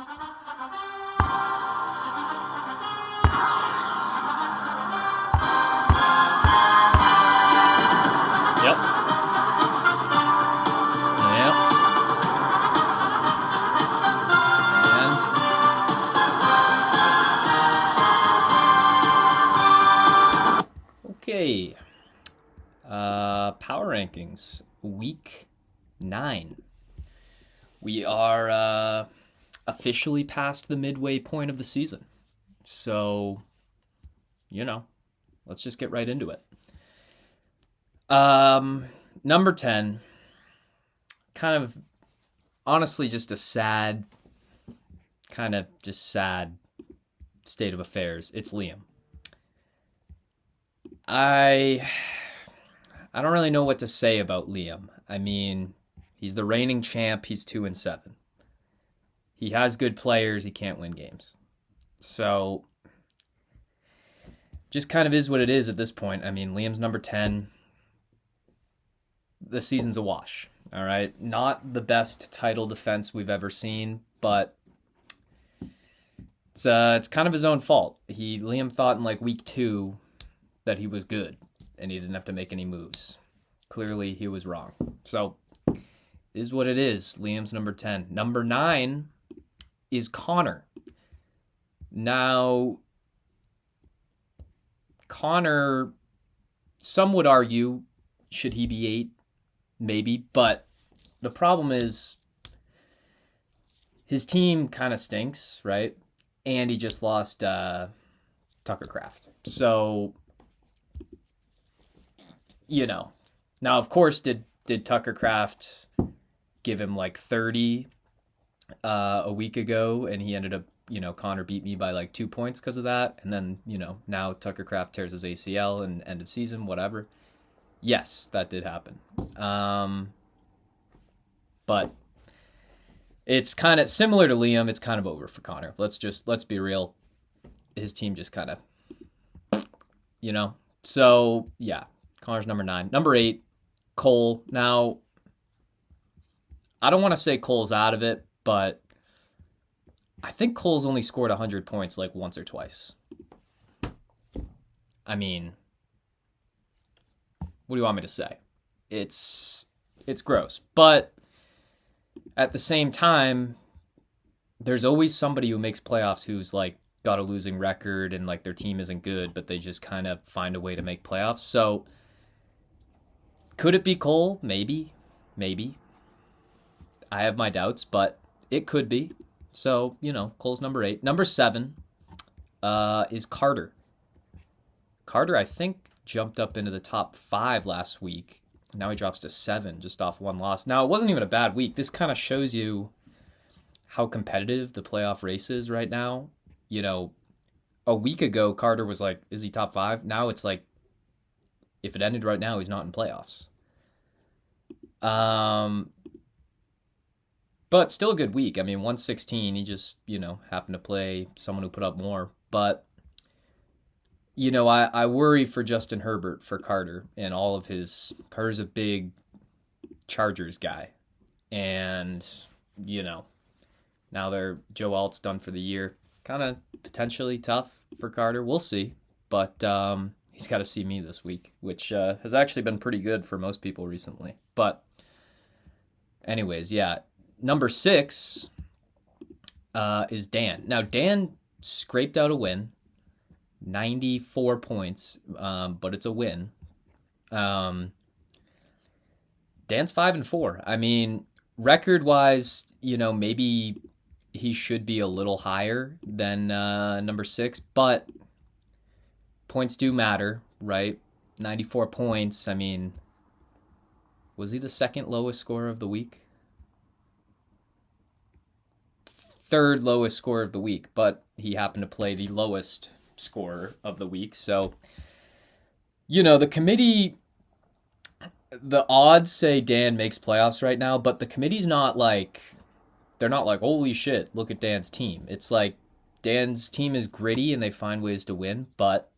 Yep. Yep. And okay. Power rankings, week 9. We are officially past the midway point of the season. So, let's just get right into it. Number 10, kind of honestly just a sad state of affairs. It's Liam. I don't really know what to say about Liam. I mean, he's the reigning champ. He's 2-7. He has good players. He can't win games. So, just kind of is what it is at this point. I mean, Liam's number 10. The season's a wash. All right. Not the best title defense we've ever seen, but it's kind of his own fault. Liam thought in like week 2 that he was good and he didn't have to make any moves. Clearly, he was wrong. So, is what it is. Liam's number 10. Number 9 is Connor. Now, Connor, some would argue, should he be 8? Maybe. But the problem is his team kind of stinks, right? And he just lost Tucker Kraft. So, Now, of course, did Tucker Kraft give him like 30 a week ago, and he ended up, Connor beat me by like 2 points because of that. And then, now Tucker Kraft tears his ACL and end of season, whatever. Yes, that did happen. But it's kind of similar to Liam. It's kind of over for Connor. Let's be real. His team just kind of, So, yeah, Connor's number 9. Number 8, Cole. Now, I don't want to say Cole's out of it, but I think Cole's only scored 100 points like once or twice. I mean, what do you want me to say? It's gross. But at the same time, there's always somebody who makes playoffs who's like got a losing record and like their team isn't good, but they just kind of find a way to make playoffs. So could it be Cole? Maybe. I have my doubts, but it could be. So, Cole's number 8. Number 7 is Carter. Carter, I think, jumped up into the top 5 last week. Now he drops to 7 just off one loss. Now, it wasn't even a bad week. This kind of shows you how competitive the playoff race is right now. A week ago, Carter was like, is he top 5? Now it's like, if it ended right now, he's not in playoffs. But still a good week. I mean, 116, he just, happened to play someone who put up more. But, I worry for Justin Herbert for Carter and all of his... Carter's a big Chargers guy. And, now Joe Alt's done for the year. Kind of potentially tough for Carter. We'll see. But he's got to see me this week, which has actually been pretty good for most people recently. But anyways, yeah. Number 6 is Dan. Now, Dan scraped out a win. 94 points, but it's a win. Dan's 5-4. I mean, record-wise, maybe he should be a little higher than number 6, but points do matter, right? 94 points. I mean, was he the second lowest scorer of the week? Third lowest scorer of the week, but he happened to play the lowest scorer of the week. So, the committee, the odds say Dan makes playoffs right now, but the committee's not like, they're not like, holy shit, look at Dan's team. It's like Dan's team is gritty and they find ways to win, but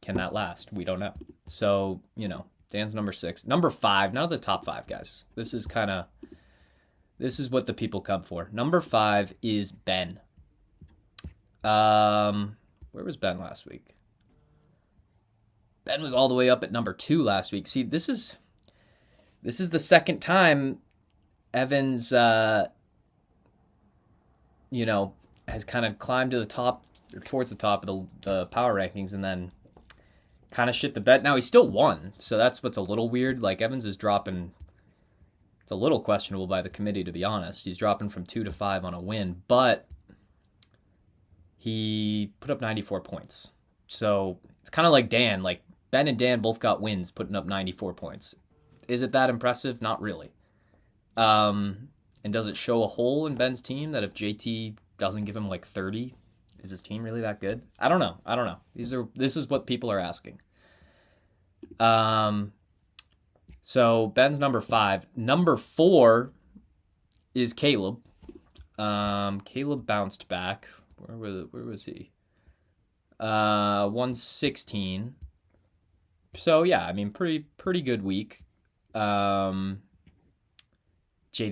can that last? We don't know. So, Dan's number 6. Number 5, none of the top 5 guys. This is kind of This is what the people come for. Number 5 is Ben. Where was Ben last week? Ben was all the way up at number 2 last week. See, this is the second time Evans, has kind of climbed to the top or towards the top of the power rankings and then kind of shit the bed. Now he still won, so that's what's a little weird. Like Evans is dropping. It's a little questionable by the committee, to be honest. He's dropping from 2 to 5 on a win, but he put up 94 points. So it's kind of like Dan. Like Ben and Dan both got wins, putting up 94 points. Is it that impressive? Not really. And does it show a hole in Ben's team that if JT doesn't give him like 30, is his team really that good? I don't know. This is what people are asking. So Ben's number 5. Number 4 is Caleb. Caleb bounced back. Where was he? 116. So yeah, I mean, pretty good week. Jaden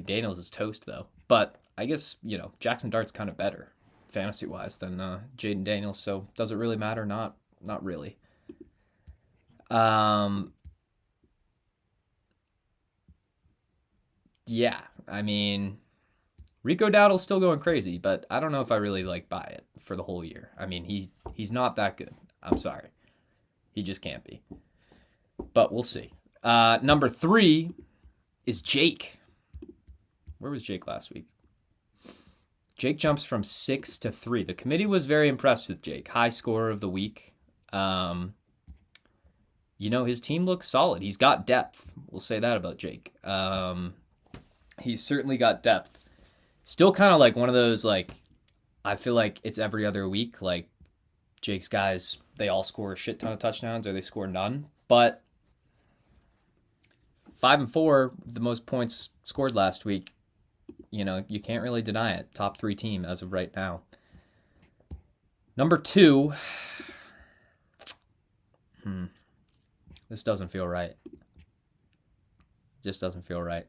Daniels is toast though, but I guess Jackson Dart's kind of better fantasy wise than Jaden Daniels. So does it really matter? Not really. Yeah, I mean, Rico Dowdle's still going crazy, but I don't know if I really buy it for the whole year. I mean, he's not that good. I'm sorry. He just can't be. But we'll see. Number 3 is Jake. Where was Jake last week? Jake jumps from 6 to 3. The committee was very impressed with Jake. High scorer of the week. His team looks solid. He's got depth. We'll say that about Jake. He's certainly got depth. Still kind of like one of those, I feel like it's every other week. Like, Jake's guys, they all score a shit ton of touchdowns or they score none. But 5 and 4, the most points scored last week. You can't really deny it. Top 3 team as of right now. Number 2. This doesn't feel right. Just doesn't feel right.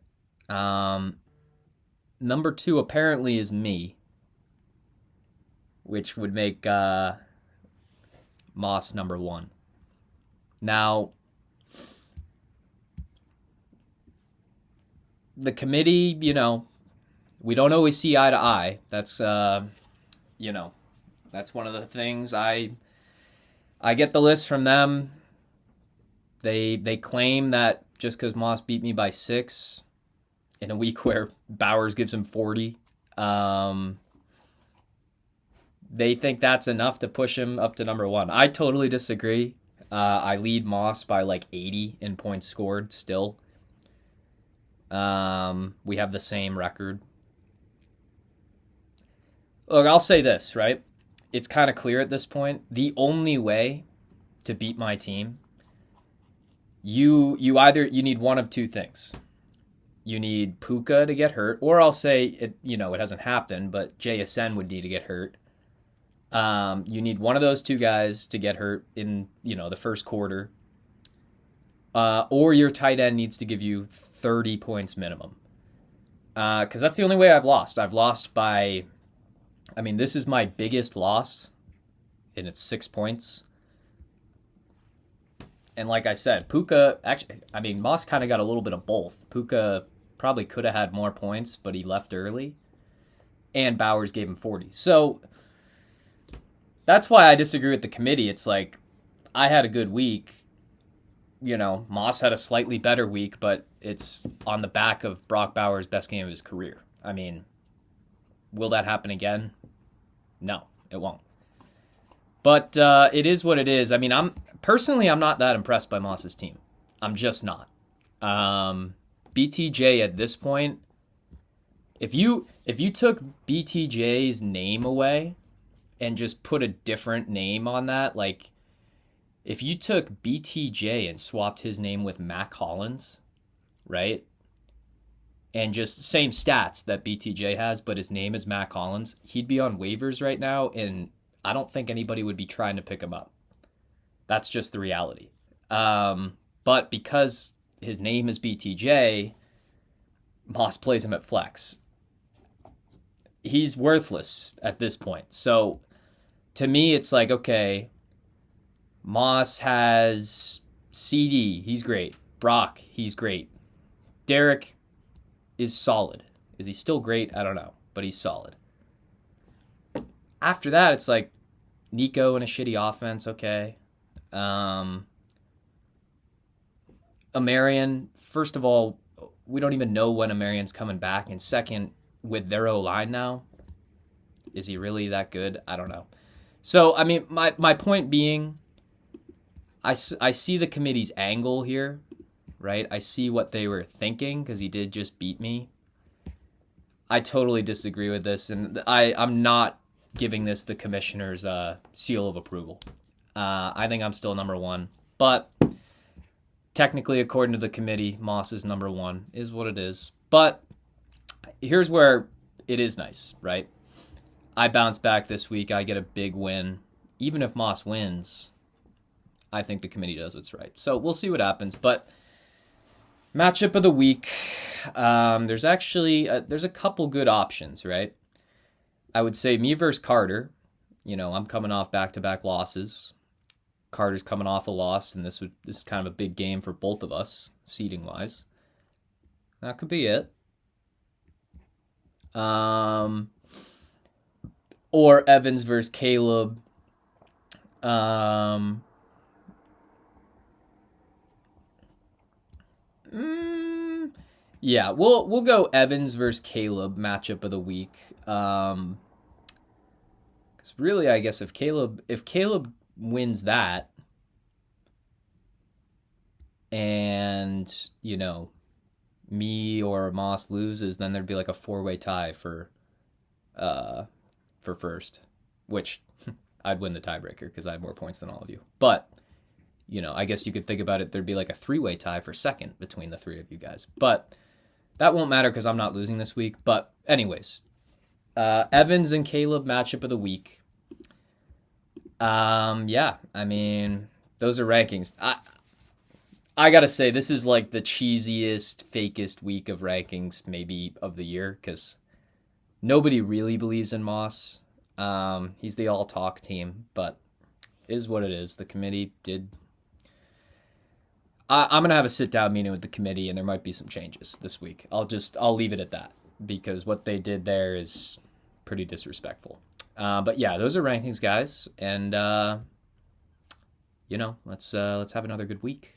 Number 2 apparently is me, which would make Moss number 1. Now, the committee, we don't always see eye to eye. That's that's one of the things. I get the list from them. They claim that just because Moss beat me by 6 in a week where Bowers gives him 40, they think that's enough to push him up to number 1. I totally disagree. I lead Moss by 80 in points scored still. We have the same record. Look, I'll say this, right? It's kind of clear at this point. The only way to beat my team, you need one of 2 things. You need Puka to get hurt, or I'll say it hasn't happened, but JSN would need to get hurt. You need one of those 2 guys to get hurt in the first quarter, or your tight end needs to give you 30 points minimum. Because that's the only way I've lost. I've lost by, this is my biggest loss, and it's 6 points. And like I said, Puka, actually, Moss kind of got a little bit of both. Puka probably could have had more points, but he left early. And Bowers gave him 40. So that's why I disagree with the committee. It's I had a good week. Moss had a slightly better week, but it's on the back of Brock Bowers' best game of his career. Will that happen again? No, it won't. But it is what it is. I'm not that impressed by Moss's team. I'm just not. BTJ at this point, if you took BTJ's name away and just put a different name on that, if you took BTJ and swapped his name with Mac Hollins, right? And just same stats that BTJ has, but his name is Mac Hollins, he'd be on waivers right now, and I don't think anybody would be trying to pick him up. That's just the reality. But because his name is BTJ, Moss plays him at flex. he's worthless at this point. So to me, it's like, okay, Moss has CD. He's great. Brock, he's great. Derek is solid. Is he still great? I don't know, but he's solid. After that, it's like Nico and a shitty offense. Okay. Amarian, first of all, we don't even know when Amarian's coming back. And second, with their O-line now, is he really that good? I don't know. So, I mean, my point being, I see the committee's angle here, right? I see what they were thinking because he did just beat me. I totally disagree with this, and I'm not giving this the commissioner's seal of approval. I think I'm still number one, but technically, according to the committee, Moss is number one, is what it is. But here's where it is nice, right? I bounce back this week. I get a big win. Even if Moss wins, I think the committee does what's right. So we'll see what happens. But matchup of the week, there's actually there's a couple good options, right? I would say me versus Carter. I'm coming off back-to-back losses. Carter's coming off a loss, and this is kind of a big game for both of us, seeding-wise. That could be it. Or Evans versus Caleb. Yeah, we'll go Evans versus Caleb matchup of the week. Because really, I guess if Caleb wins that, and me or Moss loses, then there'd be like a 4-way tie for first, which I'd win the tiebreaker because I have more points than all of you. But I guess you could think about it. There'd be like a 3-way tie for second between the three of you guys. But that won't matter because I'm not losing this week. But anyways, Evans and Caleb matchup of the week. Yeah, I mean, those are rankings. I gotta say, this is like the cheesiest, fakest week of rankings maybe of the year because nobody really believes in Moss. He's the all-talk team, but it is what it is. The committee did... I'm going to have a sit-down meeting with the committee, and there might be some changes this week. I'll leave it at that, because what they did there is pretty disrespectful. But yeah, those are rankings, guys, and let's have another good week.